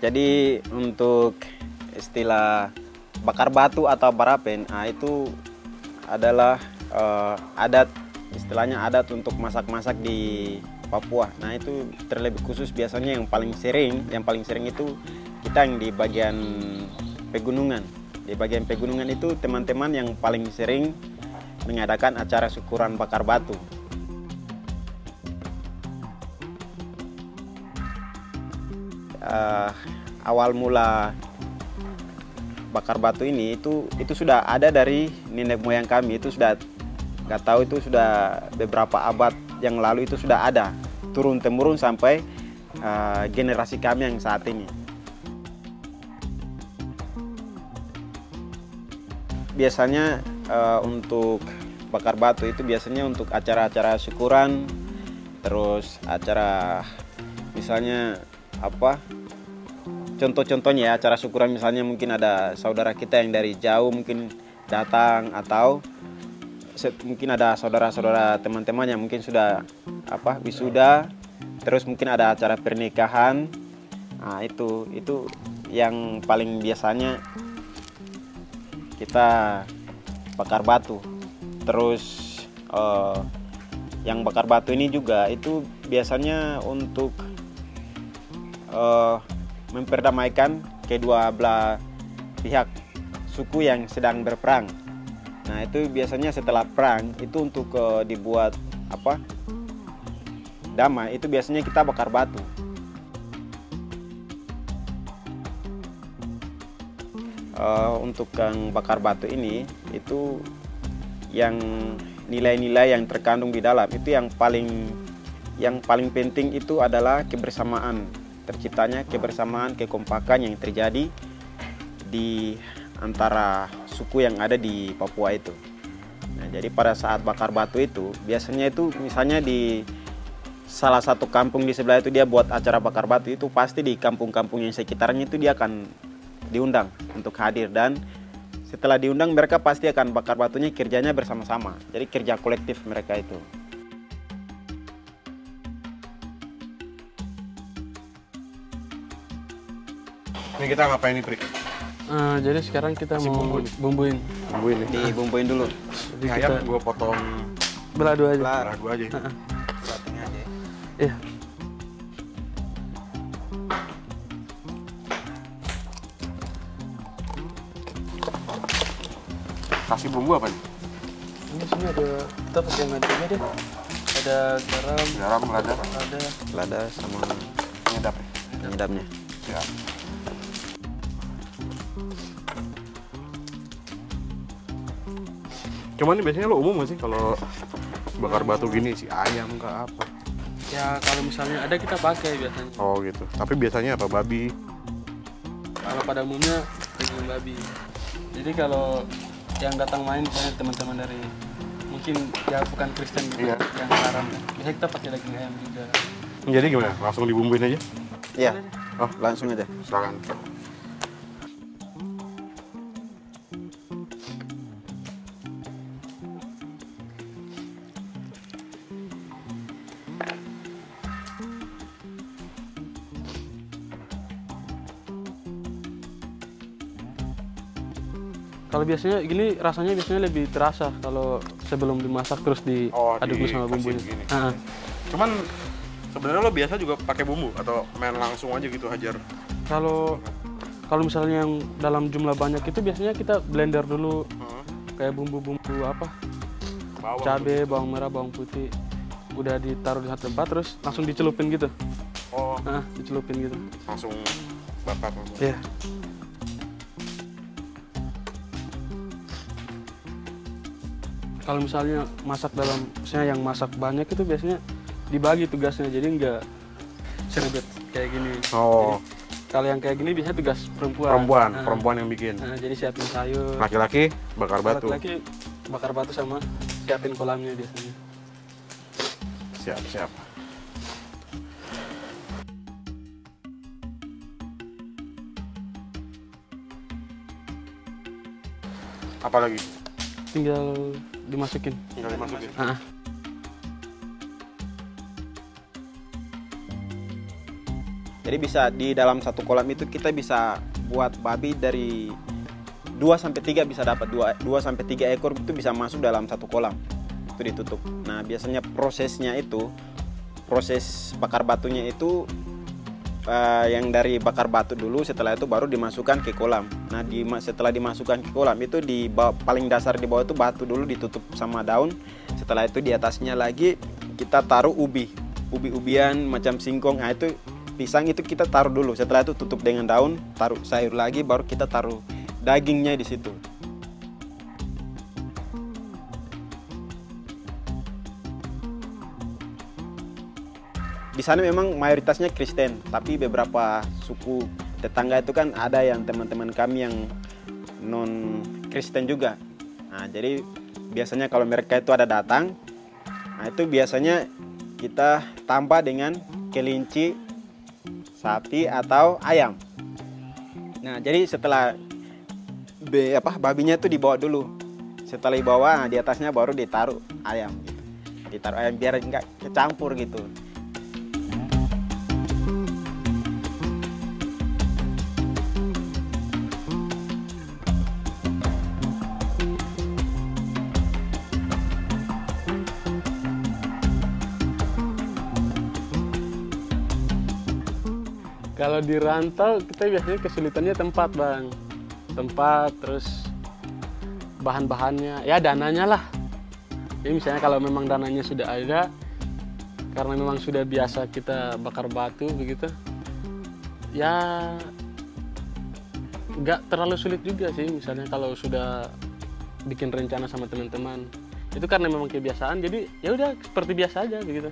Jadi untuk istilah bakar batu atau barapen, itu adalah adat, istilahnya adat untuk masak-masak di Papua. Nah itu terlebih khusus biasanya yang paling sering itu kita yang di bagian pegunungan. Di bagian pegunungan itu teman-teman yang paling sering mengadakan acara syukuran bakar batu. Awal mula bakar batu ini itu sudah ada dari nenek moyang kami, itu sudah nggak tahu, itu sudah beberapa abad yang lalu, itu sudah ada turun temurun sampai generasi kami yang saat ini. Biasanya untuk bakar batu itu biasanya untuk acara-acara syukuran, terus acara misalnya apa, contoh-contohnya ya, acara syukuran misalnya mungkin ada saudara kita yang dari jauh mungkin datang, atau mungkin ada saudara-saudara teman-teman yang mungkin sudah wisuda, terus mungkin ada acara pernikahan. Nah itu yang paling biasanya kita bakar batu. Terus yang bakar batu ini juga itu biasanya untuk memperdamaikan kedua belah pihak suku yang sedang berperang. Nah itu biasanya setelah perang itu untuk dibuat damai, itu biasanya kita bakar batu. Untuk yang bakar batu ini itu yang nilai-nilai yang terkandung di dalam itu yang paling penting itu adalah kebersamaan. Terciptanya kebersamaan, kekompakan yang terjadi di antara suku yang ada di Papua itu. Nah, jadi pada saat bakar batu itu biasanya itu misalnya di salah satu kampung di sebelah itu dia buat acara bakar batu, itu pasti di kampung-kampung yang sekitarnya itu dia akan diundang untuk hadir, dan setelah diundang mereka pasti akan bakar batunya kerjanya bersama-sama. Jadi kerja kolektif mereka itu. Ini kita ngapain nih, Pri? Jadi sekarang kita mau bumbuin. Bumbuin nih. Dibumbuin dulu. Jadi Ayam gue potong belah dua aja. belah dua aja. Belatnya aja. Iya. Kasih bumbu apa nih? Ini sini ada, kita pakai aja deh. Ada garam, lada, Lada sama penyedap ya. penyedapnya. Ya. Cuman ini biasanya lo umum gak sih kalau bakar batu gini, si ayam ke apa? Ya kalau misalnya ada kita pakai biasanya. Oh gitu. Tapi biasanya apa, babi? Kalau pada umumnya daging babi. Jadi kalau yang datang main misalnya teman-teman dari mungkin ya bukan Kristen gitu, Iya. yang haram, biasanya kita pakai daging ayam juga. Jadi gimana? Langsung dibumbuin aja? Iya. Oh, Langsung aja. silakan. Kalau biasanya gini rasanya biasanya lebih terasa kalau sebelum dimasak terus diaduk dulu sama bumbunya. Gini. Cuman sebenarnya lo biasa juga pakai bumbu atau main langsung aja gitu hajar? Kalau misalnya yang dalam jumlah banyak itu biasanya kita blender dulu, kayak bumbu-bumbu apa, Bawang, cabai, bawang merah, bawang putih, udah ditaruh di satu tempat terus langsung dicelupin gitu. Oh, Dicelupin gitu. langsung bakar. Iya. Kalau misalnya misalnya yang masak banyak itu biasanya dibagi tugasnya, jadi nggak seribet kayak gini. Oh. Jadi, kalau yang kayak gini biasanya tugas perempuan. Perempuan yang bikin. Jadi siapin sayur. Laki-laki bakar batu. Laki-laki bakar batu sama siapin kolamnya biasanya. Siap. Apa lagi? Tinggal dimasukin. Tinggal dimasukin. Jadi bisa di dalam satu kolam itu kita bisa buat babi dari 2 sampai 3 bisa dapat 2 sampai 3 ekor itu bisa masuk dalam satu kolam. Itu ditutup. Nah, biasanya prosesnya itu proses bakar batunya itu yang dari bakar batu dulu, setelah itu baru dimasukkan ke kolam. Nah, setelah dimasukkan ke kolam itu di paling dasar di bawah itu batu dulu ditutup sama daun. Setelah itu di atasnya lagi kita taruh ubi-ubian macam singkong. Nah, itu pisang itu kita taruh dulu. Setelah itu tutup dengan daun, taruh sayur lagi, baru kita taruh dagingnya di situ. Di sana memang mayoritasnya Kristen, tapi beberapa suku tetangga itu kan ada yang teman-teman kami yang non Kristen juga. Nah, jadi biasanya kalau mereka itu ada datang, nah itu biasanya kita tambah dengan kelinci, sapi atau ayam. Nah, jadi setelah babinya itu dibawa dulu. Setelah dibawa, nah, di atasnya baru ditaruh ayam gitu. Ditaruh ayam biar nggak kecampur gitu. Kalau di rantau kita biasanya kesulitannya tempat, Bang. Tempat, terus bahan-bahannya, ya dananya lah. Jadi misalnya kalau memang dananya sudah ada, karena memang sudah biasa kita bakar batu begitu, ya nggak terlalu sulit juga sih. Misalnya kalau sudah bikin rencana sama teman-teman, itu karena memang kebiasaan, jadi ya udah seperti biasa aja begitu.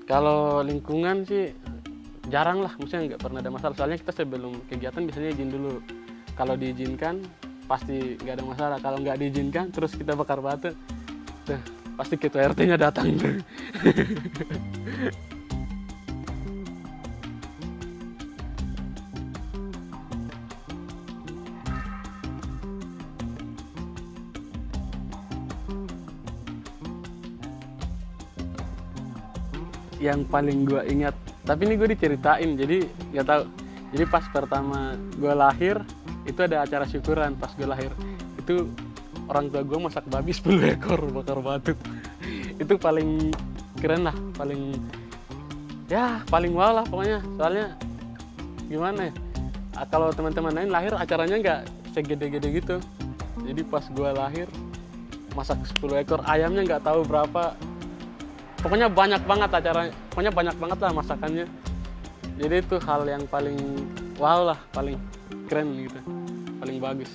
Kalau lingkungan sih jarang lah, maksudnya nggak pernah ada masalah. Soalnya kita sebelum kegiatan biasanya izin dulu. Kalau diizinkan pasti nggak ada masalah. Kalau nggak diizinkan terus kita bakar batu, tuh pasti ketua RT-nya datang. Yang paling gue ingat, tapi ini gue diceritain, jadi nggak tahu. Jadi pas pertama gue lahir itu ada acara syukuran. Pas gue lahir itu orang tua gue masak babi 10 ekor bakar batu. Itu paling keren lah, paling wow lah pokoknya. Soalnya gimana ya, kalau teman-teman lain lahir acaranya nggak segede-gede gitu. Jadi pas gue lahir masak 10 ekor, ayamnya nggak tahu berapa. Pokoknya banyak banget acaranya, pokoknya banyak banget lah masakannya. Jadi itu hal yang paling wow lah, paling keren gitu, paling bagus.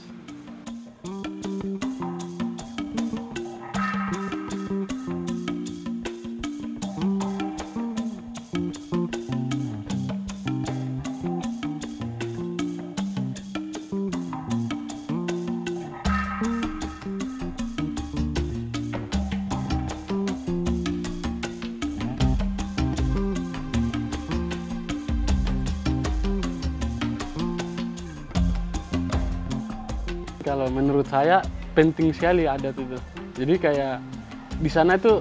Kalau menurut saya penting sekali adat itu. Jadi kayak di sana itu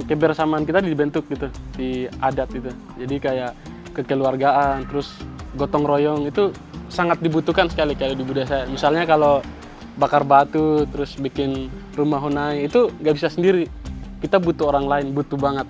kebersamaan kita dibentuk gitu di adat itu. Jadi kayak kekeluargaan, terus gotong royong itu sangat dibutuhkan sekali kalau di budaya saya. Misalnya kalau bakar batu, terus bikin rumah honai itu nggak bisa sendiri. Kita butuh orang lain, butuh banget.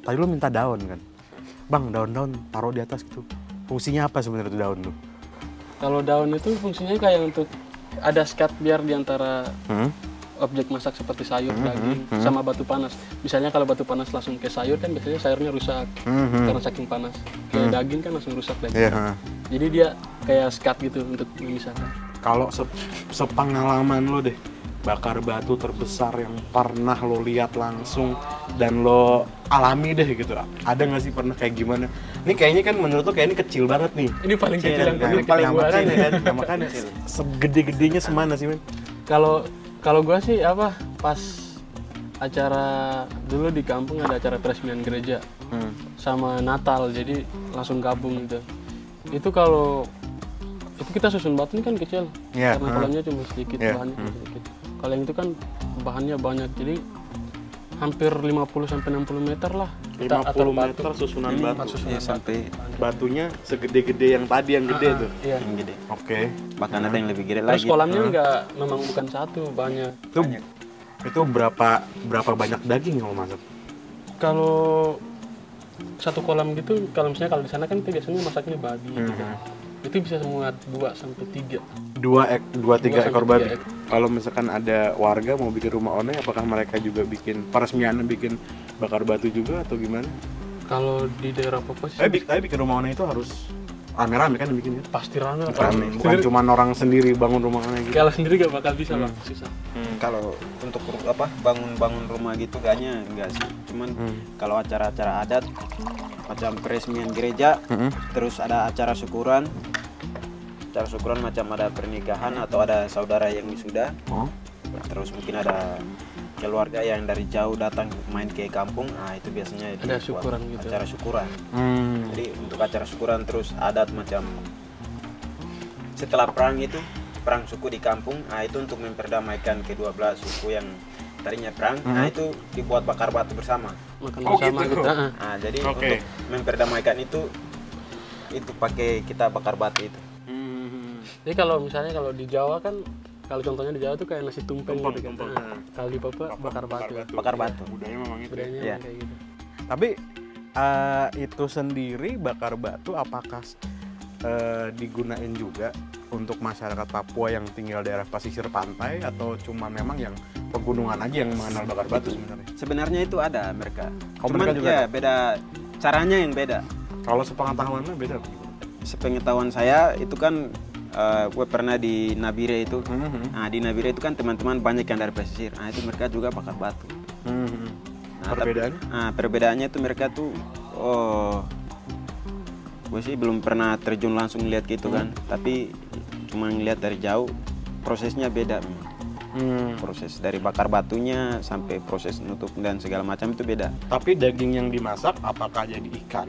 Tadi lu minta daun kan? Bang, daun-daun taruh di atas gitu. Fungsinya apa sebenarnya itu daun lu? Kalau daun itu fungsinya kayak untuk ada sekat biar diantara objek masak seperti sayur, daging, sama batu panas. Misalnya kalau batu panas langsung ke sayur kan biasanya sayurnya rusak karena saking panas. Kayak daging kan langsung rusak daging. Jadi dia kayak sekat gitu untuk memisahkan. Kalau sepengalaman lo deh, bakar batu terbesar yang pernah lo lihat langsung dan lo alami deh gitu. Ada nggak sih pernah kayak gimana? Ini kayaknya kan menurut lo kayak ini kecil banget nih. Ini paling kecil yang Nah, pernah ini paling gua kecil sih. kan. Nah, makanya segede-gedenya semana sih men? Kalau gua sih apa pas acara dulu di kampung ada acara peresmian gereja sama Natal, jadi langsung gabung gitu. Itu kalau itu kita susun batu ini kan kecil, Iya, karena kolamnya cuma sedikit, Iya, bahannya cuma sedikit. Kalau yang itu kan bahannya banyak, jadi hampir 50-60 meter lah. Kita 50 atar meter batu. susunan Ini batu. susunan Iya, sampai Batunya segede-gede yang tadi yang gede tuh. Iya. yang gede. Oke. Bahkan ada yang lebih gede Terus lagi. kolamnya memang bukan satu, banyak. Itu berapa banyak daging yang lo masak? Kalau satu kolam gitu, kalau misalnya kalau di sana kan kita biasanya masaknya babi gitu. Itu bisa semua 2-3. 2-3 ekor babi. 3 ekor. Kalau misalkan ada warga mau bikin rumah one, apakah mereka juga bikin peresmiannya bikin bakar batu juga atau gimana? Kalau di daerah Papua sih Tapi bikin rumah one itu harus rame-rame kan bikin itu? pasti rame. Rame. Bukan cuma orang sendiri bangun rumah one gitu. Kalau sendiri gak bakal bisa Bang, susah. Kalau untuk bangun rumah gitu kayaknya enggak sih. Cuman kalau acara-acara adat macam peresmian gereja, terus ada acara syukuran. Acara syukuran macam ada pernikahan atau ada saudara yang wisuda. Terus mungkin ada keluarga yang dari jauh datang main ke kampung. Nah, itu biasanya Ada dibuat syukuran gitu. acara syukuran. Jadi untuk acara syukuran terus adat macam setelah perang itu, perang suku di kampung, nah itu untuk memperdamaikan kedua belah suku yang tadinya perang, nah itu dibuat bakar batu bersama. Makan Oh, bersama gitu. gitu. Nah, jadi Oke. untuk memperdamaikan itu pakai kita bakar batu itu. Jadi kalau misalnya kalau di Jawa kan, kalau contohnya di Jawa tuh kayak nasi tumpeng gitu kan. Tumpeng. Nah, kalau di Papua bakar batu. Bakar batu. Budaya memang itu. Budayanya Iya. kayak gitu. Tapi itu sendiri bakar batu apakah digunain juga untuk masyarakat Papua yang tinggal daerah pesisir pantai atau cuma memang yang pegunungan aja yang mengenal bakar batu sebenarnya? Sebenarnya itu ada mereka. Oh, Cuman mereka juga ya ada? beda caranya yang beda. Kalau sepengetahuannya beda apa? Sepengetahuan saya itu kan gue pernah di Nabire itu. Nah, di Nabire itu kan teman-teman banyak yang dari pesisir. Nah, itu mereka juga bakar batu. Nah, Perbedaannya? Perbedaannya itu mereka tuh gue sih belum pernah terjun langsung lihat gitu kan, tapi cuma ngeliat dari jauh. Prosesnya beda memang. Proses dari bakar batunya sampai proses nutup dan segala macam itu beda. Tapi daging yang dimasak apakah jadi ikan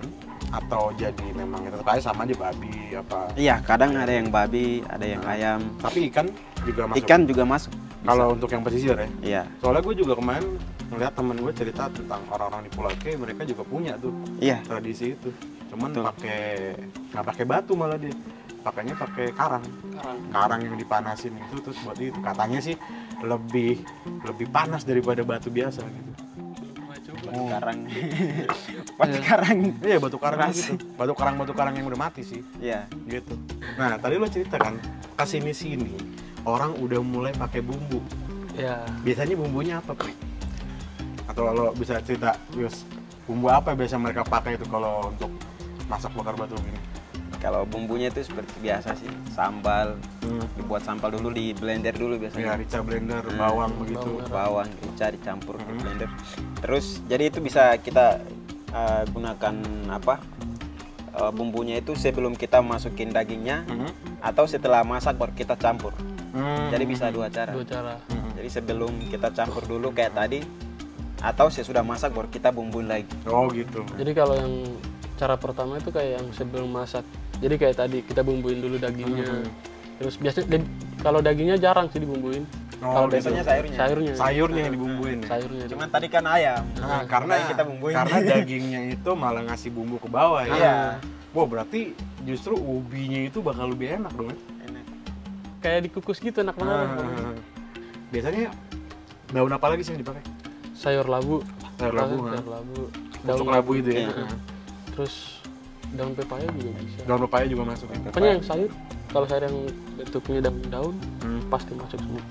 atau jadi memang itu kayak sama aja babi apa? Iya, kadang ada yang babi, ada yang ayam. Tapi ikan juga masuk. Ikan juga masuk. Bisa. Kalau untuk yang pesisir ya. Iya. Soalnya gue juga kemarin ngeliat temen gue cerita tentang orang-orang di Pulau K, mereka juga punya tuh Iya. tradisi itu. Cuman Betul. nggak pakai batu malah dia, pakainya pakai karang yang dipanasin itu terus buat itu. Katanya sih lebih panas daripada batu biasa gitu. Batu karang. Batu karang. Iya batu karang Keras. gitu. Batu karang yang udah mati sih. Iya. Gitu. Nah tadi lo cerita kan kesini orang udah mulai pakai bumbu. Ya, Biasanya bumbunya apa Pri? Atau lo bisa cerita Yus, bumbu apa biasa mereka pakai itu kalau untuk masak bakar batu gini? Kalau bumbunya itu seperti biasa sih, sambal. Dibuat sambal dulu, di blender dulu Ya biasanya. rica blender, bawang begitu. Bawang, rica dicampur ke blender. Terus jadi itu bisa kita gunakan bumbunya itu sebelum kita masukin dagingnya atau setelah masak baru kita campur. Jadi bisa dua cara. dua cara. Jadi sebelum kita campur dulu kayak tadi atau sesudah masak baru kita bumbuin lagi. Oh gitu. Jadi kalau yang cara pertama itu kayak yang sebelum masak. Jadi kayak tadi kita bumbuin dulu dagingnya. Terus biasanya kalau dagingnya jarang sih dibumbuin. Oh, Kalau biasanya daging- sayurnya. Sayurnya yang dibumbuin ya? Sayurnya. Cuman tadi kan ayam. Nah, karena kita bumbuin. karena dagingnya itu malah ngasih bumbu ke bawah ya. Iya. Wah berarti justru ubinya itu bakal lebih enak dong ya? Enak. Kayak dikukus gitu enak banget. Biasanya daun apa lagi sih yang dipakai? Sayur labu. Sayur labu, Sayur labu. Pucuk labu itu ya? Iya. Terus daun pepaya juga bisa. Daun pepaya juga masuk ya? Pokoknya yang sayur, kalau sayur yang bentuknya daun pasti masuk semua.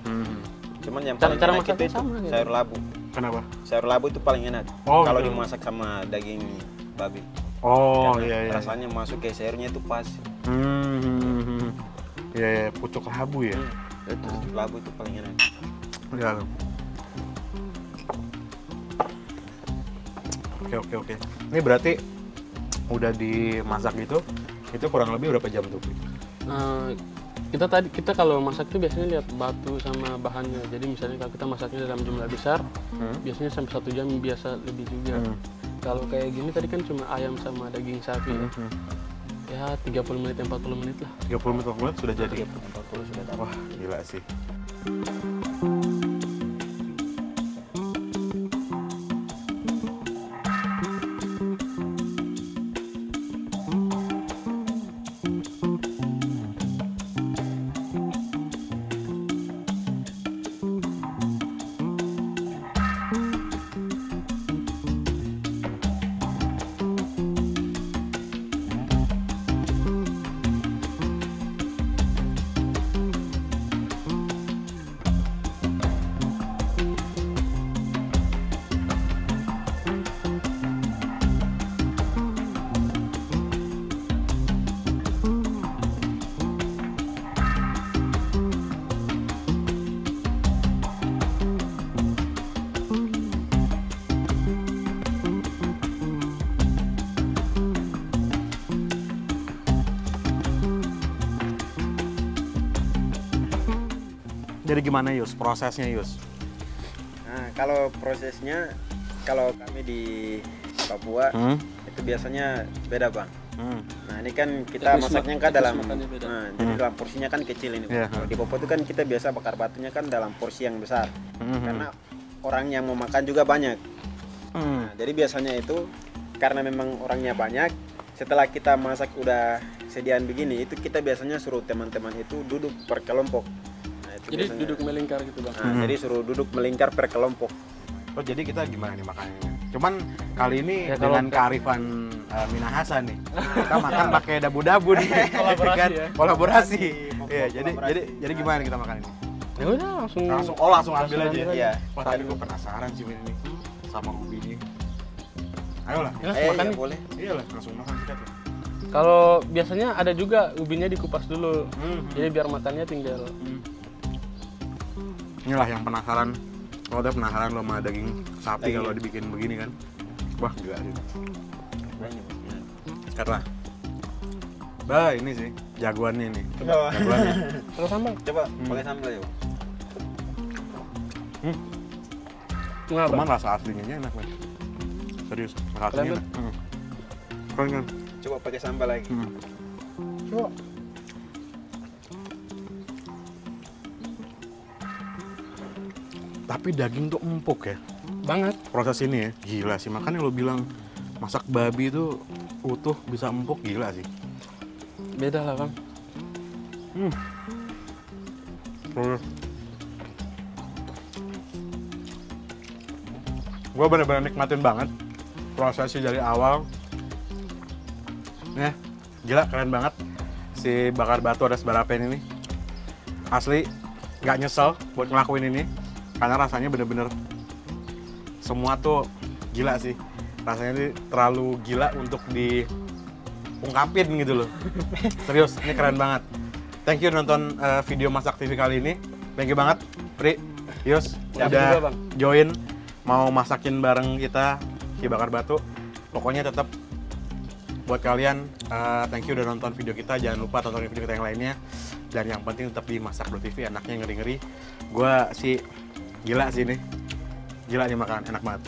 Cuman yang Cara- paling cara enak masaknya itu sama ya? sayur labu. Kenapa? Sayur labu itu paling enak. Oh, kalau gitu. dimasak sama daging babi. Oh Karena iya iya. rasanya masuk ke sayurnya itu pas. Iya iya pucuk labu ya. Sayur labu itu paling enak. Ya. Oke. Ini berarti udah dimasak gitu, itu kurang lebih berapa jam tuh? Kita kalau masak tuh biasanya lihat batu sama bahannya. Jadi misalnya kalau kita masaknya dalam jumlah besar, biasanya sampai 1 jam, biasa lebih juga. Kalau kayak gini tadi kan cuma ayam sama daging sapi. Ya 30 menit 40 menit lah. 30 menit 40 menit sudah jadi. 30-40 sudah dapat. Wah, gila sih. Jadi gimana Yus, prosesnya Yus? Nah, kalau prosesnya, kalau kami di Papua itu biasanya beda bang. Nah ini kan kita masaknya kan dalam, jadi dalam porsinya kan kecil ini. Kalau di Papua itu kan kita biasa bakar batunya kan dalam porsi yang besar, karena orang yang mau makan juga banyak. Nah, jadi biasanya itu karena memang orangnya banyak, setelah kita masak udah sediaan begini, itu kita biasanya suruh teman-teman itu duduk per kelompok. Jadi biasanya duduk melingkar gitu bang. Jadi suruh duduk melingkar per kelompok. Oh jadi kita gimana nih makannya? Cuman kali ini ya, dengan kearifan Minahasa nih, kita makan pakai dabu-dabu nih. Kolaborasi kan? ya. Kolaborasi. Iya, jadi gimana nih kita makan ini? Ya udah langsung ambil aja. Iya. Wah tadi gue penasaran sih ini sama ubi ini. Ayolah. Makan nih. Boleh. Iyalah, langsung makan kita tuh. Kalau biasanya ada juga ubinya dikupas dulu, jadi biar makannya tinggal. Inilah yang penasaran. Kalau udah penasaran lo sama daging sapi kalau dibikin begini kan. Wah gila sih. Karena bah ini sih jagoannya nih. Coba. Jagoannya. Terus sambal. Coba pakai sambal ya. Cuman rasa aslinya enak banget. Serius, rasa aslinya enak. Keren kan? Coba pakai sambal lagi. Coba. Tapi daging tuh empuk ya. Banget. Proses ini ya, gila sih. Makanya lo bilang masak babi itu utuh bisa empuk, gila sih. Beda lah bang. Terus gue bener-bener nikmatin banget prosesnya dari awal. Nih, gila keren banget si bakar batu ada sebarapen ini. Asli nggak nyesel buat ngelakuin ini karena rasanya bener-bener semua tuh gila sih. Rasanya ini terlalu gila untuk diungkapin gitu loh. Serius, ini keren banget. Thank you nonton video Masak TV kali ini. Thank you banget, Pri, Yus, udah join mau masakin bareng kita di bakar batu. Pokoknya tetap buat kalian, thank you udah nonton video kita. Jangan lupa tonton video kita yang lainnya. Dan yang penting tetap di Masak TV, anaknya ngeri-ngeri. Gua sih gila sih ini. Gila nih makan, enak banget.